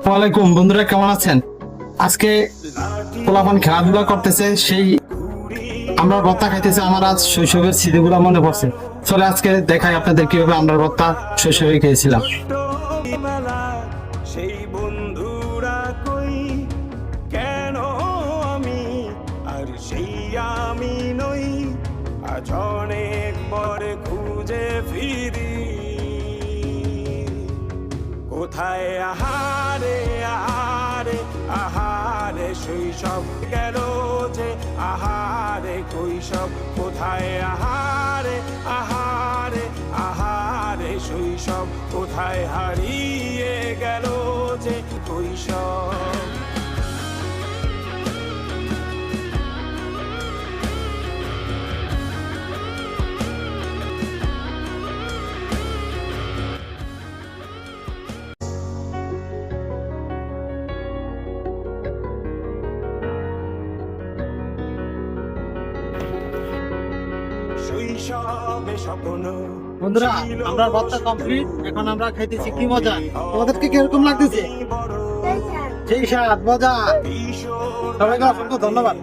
ওয়ালাইকুম বন্ধুরা, কেমন আছেন? আজকে পোলাপান খেলাধুলা করতেছে, সেই আমরা ভর্তা খাইতেছে। আমার আজ শৈশবের স্মৃতিগুলো মনে পড়ছে। চলে আজকে দেখাই আপনাদের কিভাবে আমরা ভর্তা শৈশবে খেয়েছিলাম। সেই বন্ধুরা কই, কেন আমি আর সেই আমি নই, আজ অনেক পরে খুঁজে ফিরি। কোথায় আহারে আহারে আহারে শৈশব গেল যে, আহারে কৈশব কোথায়, আহারে আহারে আহারে শৈশব কোথায় হারিয়ে গেল যে কৈশব। বন্ধুরা, আমরা ভর্তা কমপ্লিট, এখন আমরা খাইতেছি। কি মজা! তোমাদেরকে কিরকম লাগতেছে? সেই স্বাদ, মজা। সবাইকে অসংখ্য ধন্যবাদ।